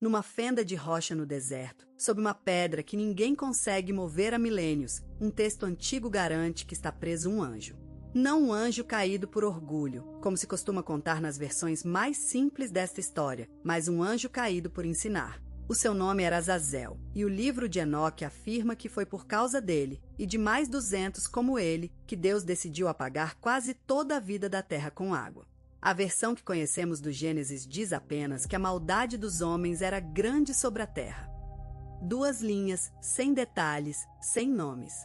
numa fenda de rocha no deserto, sob uma pedra que ninguém consegue mover há milênios, um texto antigo garante que está preso um anjo. Não um anjo caído por orgulho, como se costuma contar nas versões mais simples desta história, mas um anjo caído por ensinar. O seu nome era Azazel, e o livro de Enoque afirma que foi por causa dele, e de mais 200 como ele, que Deus decidiu apagar quase toda a vida da terra com água. A versão que conhecemos do Gênesis diz apenas que a maldade dos homens era grande sobre a terra. 2 linhas, sem detalhes, sem nomes.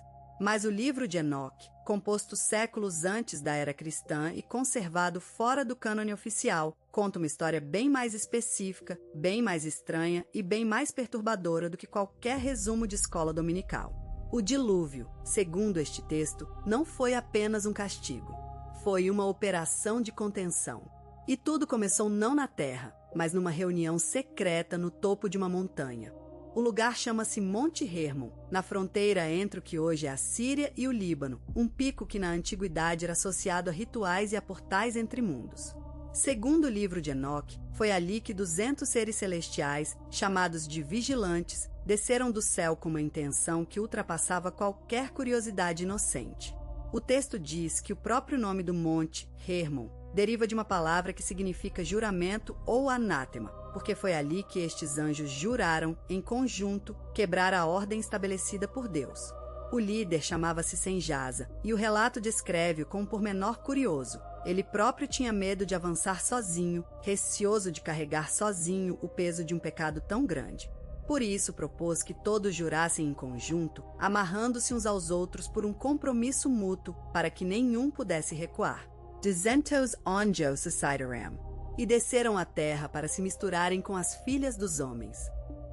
Mas o livro de Enoque, composto séculos antes da era cristã e conservado fora do cânone oficial, conta uma história bem mais específica, bem mais estranha e bem mais perturbadora do que qualquer resumo de escola dominical. O dilúvio, segundo este texto, não foi apenas um castigo. Foi uma operação de contenção. E tudo começou não na terra, mas numa reunião secreta no topo de uma montanha. O lugar chama-se Monte Hermon, na fronteira entre o que hoje é a Síria e o Líbano, um pico que na antiguidade era associado a rituais e a portais entre mundos. Segundo o livro de Enoque, foi ali que 200 seres celestiais, chamados de vigilantes, desceram do céu com uma intenção que ultrapassava qualquer curiosidade inocente. O texto diz que o próprio nome do monte, Hermon, deriva de uma palavra que significa juramento ou anátema, porque foi ali que estes anjos juraram, em conjunto, quebrar a ordem estabelecida por Deus. O líder chamava-se Senjasa, e o relato descreve-o com um pormenor curioso. Ele próprio tinha medo de avançar sozinho, receoso de carregar sozinho o peso de um pecado tão grande. Por isso propôs que todos jurassem em conjunto, amarrando-se uns aos outros por um compromisso mútuo para que nenhum pudesse recuar. Desentos onjo suicidaram, e desceram à terra para se misturarem com as filhas dos homens.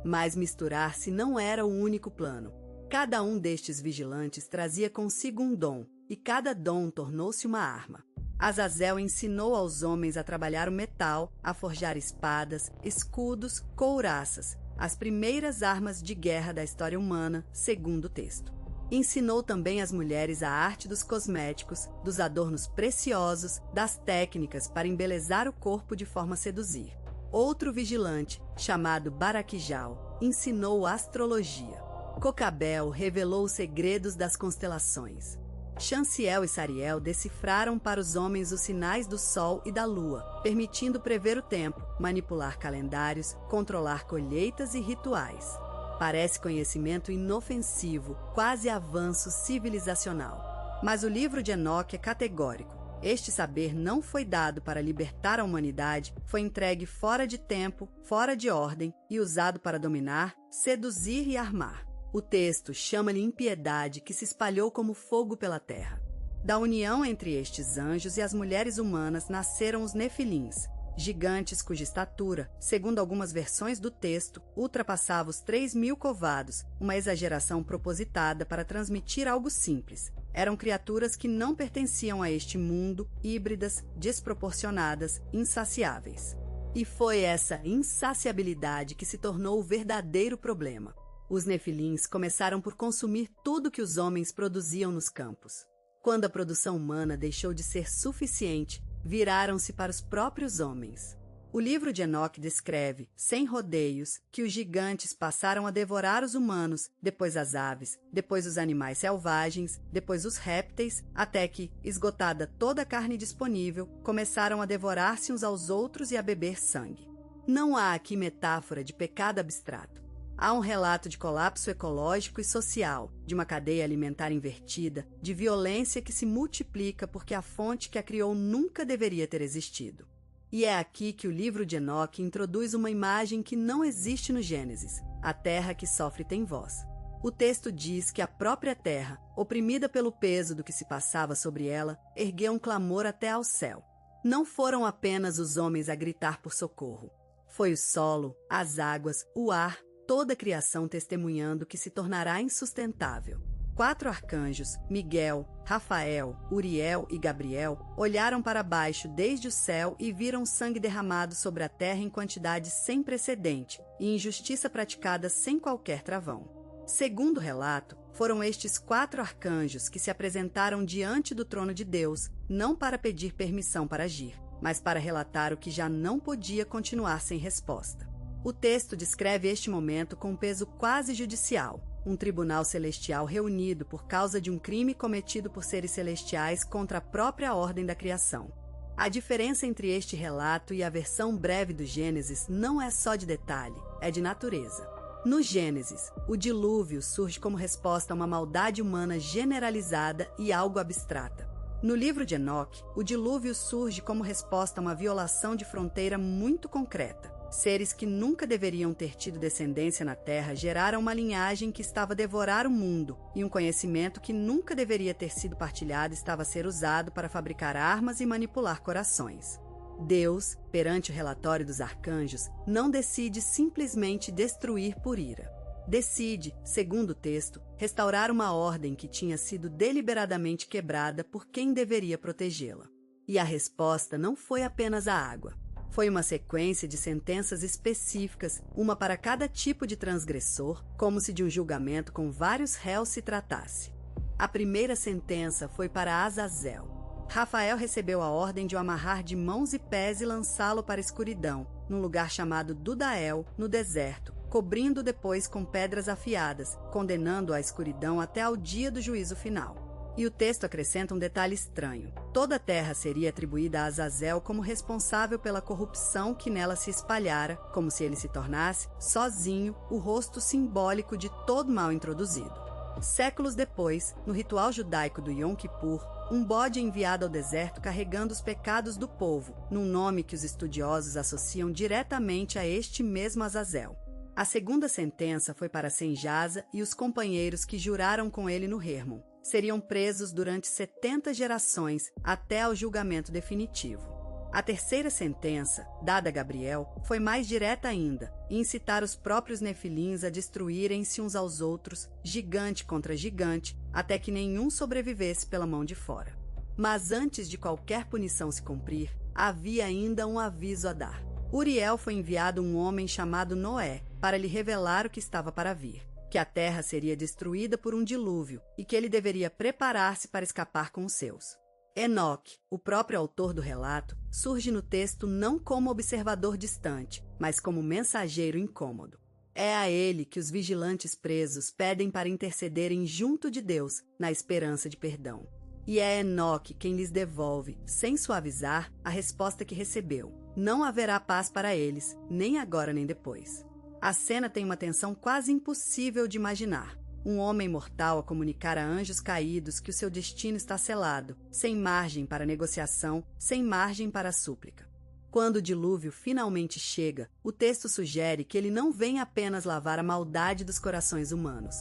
Mas misturar-se não era o único plano. Cada um destes vigilantes trazia consigo um dom, e cada dom tornou-se uma arma. Azazel ensinou aos homens a trabalhar o metal, a forjar espadas, escudos, couraças, as primeiras armas de guerra da história humana, segundo o texto. Ensinou também às mulheres a arte dos cosméticos, dos adornos preciosos, das técnicas para embelezar o corpo de forma a seduzir. Outro vigilante, chamado Baraquijal, ensinou astrologia. Cocabel revelou os segredos das constelações. Chanciel e Sariel decifraram para os homens os sinais do sol e da lua, permitindo prever o tempo, manipular calendários, controlar colheitas e rituais. Parece conhecimento inofensivo, quase avanço civilizacional. Mas o livro de Enoque é categórico. Este saber não foi dado para libertar a humanidade, foi entregue fora de tempo, fora de ordem e usado para dominar, seduzir e armar. O texto chama-lhe impiedade que se espalhou como fogo pela terra. Da união entre estes anjos e as mulheres humanas nasceram os Nefilins, gigantes cuja estatura, segundo algumas versões do texto, ultrapassava os 3.000 covados, uma exageração propositada para transmitir algo simples. Eram criaturas que não pertenciam a este mundo, híbridas, desproporcionadas, insaciáveis. E foi essa insaciabilidade que se tornou o verdadeiro problema. Os nefilins começaram por consumir tudo que os homens produziam nos campos. Quando a produção humana deixou de ser suficiente, viraram-se para os próprios homens. O livro de Enoque descreve, sem rodeios, que os gigantes passaram a devorar os humanos, depois as aves, depois os animais selvagens, depois os répteis, até que, esgotada toda a carne disponível, começaram a devorar-se uns aos outros e a beber sangue. Não há aqui metáfora de pecado abstrato. Há um relato de colapso ecológico e social, de uma cadeia alimentar invertida, de violência que se multiplica porque a fonte que a criou nunca deveria ter existido. E é aqui que o livro de Enoque introduz uma imagem que não existe no Gênesis: a terra que sofre tem voz. O texto diz que a própria terra, oprimida pelo peso do que se passava sobre ela, ergueu um clamor até ao céu. Não foram apenas os homens a gritar por socorro. Foi o solo, as águas, o ar, toda a criação testemunhando que se tornará insustentável. 4 arcanjos, Miguel, Rafael, Uriel e Gabriel, olharam para baixo desde o céu e viram sangue derramado sobre a terra em quantidade sem precedente e injustiça praticada sem qualquer travão. Segundo o relato, foram estes 4 arcanjos que se apresentaram diante do trono de Deus, não para pedir permissão para agir, mas para relatar o que já não podia continuar sem resposta. O texto descreve este momento com um peso quase judicial, um tribunal celestial reunido por causa de um crime cometido por seres celestiais contra a própria ordem da criação. A diferença entre este relato e a versão breve do Gênesis não é só de detalhe, é de natureza. No Gênesis, o dilúvio surge como resposta a uma maldade humana generalizada e algo abstrata. No livro de Enoque, o dilúvio surge como resposta a uma violação de fronteira muito concreta. Seres que nunca deveriam ter tido descendência na Terra geraram uma linhagem que estava a devorar o mundo, e um conhecimento que nunca deveria ter sido partilhado estava a ser usado para fabricar armas e manipular corações. Deus, perante o relatório dos arcanjos, não decide simplesmente destruir por ira. Decide, segundo o texto, restaurar uma ordem que tinha sido deliberadamente quebrada por quem deveria protegê-la. E a resposta não foi apenas a água. Foi uma sequência de sentenças específicas, uma para cada tipo de transgressor, como se de um julgamento com vários réus se tratasse. A primeira sentença foi para Azazel. Rafael recebeu a ordem de o amarrar de mãos e pés e lançá-lo para a escuridão, num lugar chamado Dudael, no deserto, cobrindo-o depois com pedras afiadas, condenando-o à escuridão até ao dia do juízo final. E o texto acrescenta um detalhe estranho. Toda a terra seria atribuída a Azazel como responsável pela corrupção que nela se espalhara, como se ele se tornasse, sozinho, o rosto simbólico de todo mal introduzido. Séculos depois, no ritual judaico do Yom Kippur, um bode é enviado ao deserto carregando os pecados do povo, num nome que os estudiosos associam diretamente a este mesmo Azazel. A segunda sentença foi para Senjasa e os companheiros que juraram com ele no Hermon. Seriam presos durante 70 gerações até ao julgamento definitivo. A terceira sentença, dada a Gabriel, foi mais direta ainda, e incitar os próprios nefilins a destruírem-se uns aos outros, gigante contra gigante, até que nenhum sobrevivesse pela mão de fora. Mas antes de qualquer punição se cumprir, havia ainda um aviso a dar. Uriel foi enviado um homem chamado Noé para lhe revelar o que estava para vir, que a terra seria destruída por um dilúvio e que ele deveria preparar-se para escapar com os seus. Enoque, o próprio autor do relato, surge no texto não como observador distante, mas como mensageiro incômodo. É a ele que os vigilantes presos pedem para intercederem junto de Deus, na esperança de perdão. E é Enoque quem lhes devolve, sem suavizar, a resposta que recebeu. Não haverá paz para eles, nem agora nem depois. A cena tem uma tensão quase impossível de imaginar. Um homem mortal a comunicar a anjos caídos que o seu destino está selado, sem margem para negociação, sem margem para súplica. Quando o dilúvio finalmente chega, o texto sugere que ele não vem apenas lavar a maldade dos corações humanos.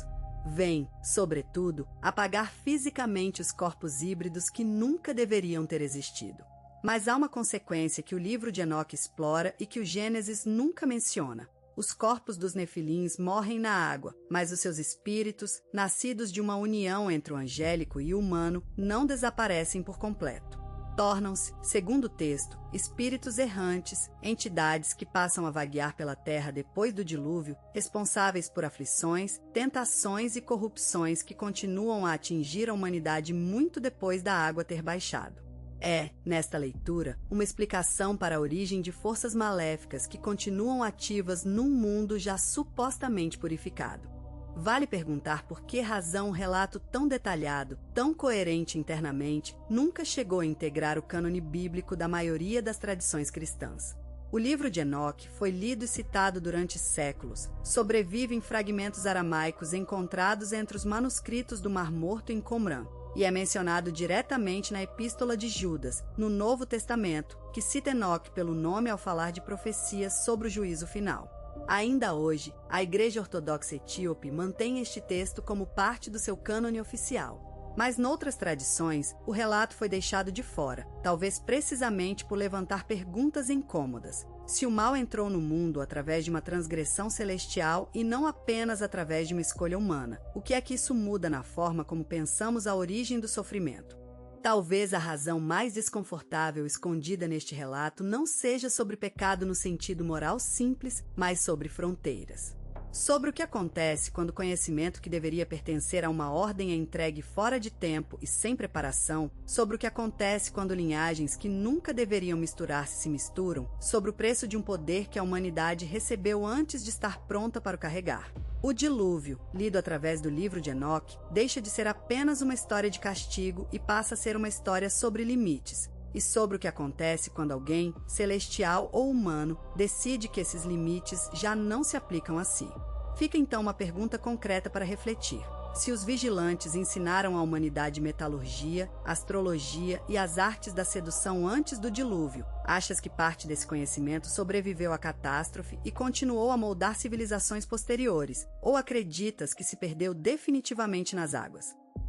Vem, sobretudo, apagar fisicamente os corpos híbridos que nunca deveriam ter existido. Mas há uma consequência que o livro de Enoque explora e que o Gênesis nunca menciona. Os corpos dos nefilins morrem na água, mas os seus espíritos, nascidos de uma união entre o angélico e o humano, não desaparecem por completo. Tornam-se, segundo o texto, espíritos errantes, entidades que passam a vaguear pela terra depois do dilúvio, responsáveis por aflições, tentações e corrupções que continuam a atingir a humanidade muito depois da água ter baixado. É, nesta leitura, uma explicação para a origem de forças maléficas que continuam ativas num mundo já supostamente purificado. Vale perguntar por que razão um relato tão detalhado, tão coerente internamente, nunca chegou a integrar o cânone bíblico da maioria das tradições cristãs. O livro de Enoque foi lido e citado durante séculos, sobrevive em fragmentos aramaicos encontrados entre os manuscritos do Mar Morto em Qumran, e é mencionado diretamente na Epístola de Judas, no Novo Testamento, que cita Enoque pelo nome ao falar de profecias sobre o juízo final. Ainda hoje, a Igreja Ortodoxa Etíope mantém este texto como parte do seu cânone oficial. Mas noutras tradições, o relato foi deixado de fora, talvez precisamente por levantar perguntas incômodas. Se o mal entrou no mundo através de uma transgressão celestial e não apenas através de uma escolha humana, o que é que isso muda na forma como pensamos a origem do sofrimento? Talvez a razão mais desconfortável escondida neste relato não seja sobre pecado no sentido moral simples, mas sobre fronteiras. Sobre o que acontece quando o conhecimento que deveria pertencer a uma ordem é entregue fora de tempo e sem preparação, sobre o que acontece quando linhagens que nunca deveriam misturar-se se misturam, sobre o preço de um poder que a humanidade recebeu antes de estar pronta para o carregar. O dilúvio, lido através do livro de Enoque, deixa de ser apenas uma história de castigo e passa a ser uma história sobre limites, e sobre o que acontece quando alguém, celestial ou humano, decide que esses limites já não se aplicam a si. Fica então uma pergunta concreta para refletir. Se os vigilantes ensinaram à humanidade metalurgia, astrologia e as artes da sedução antes do dilúvio, achas que parte desse conhecimento sobreviveu à catástrofe e continuou a moldar civilizações posteriores, ou acreditas que se perdeu definitivamente nas águas?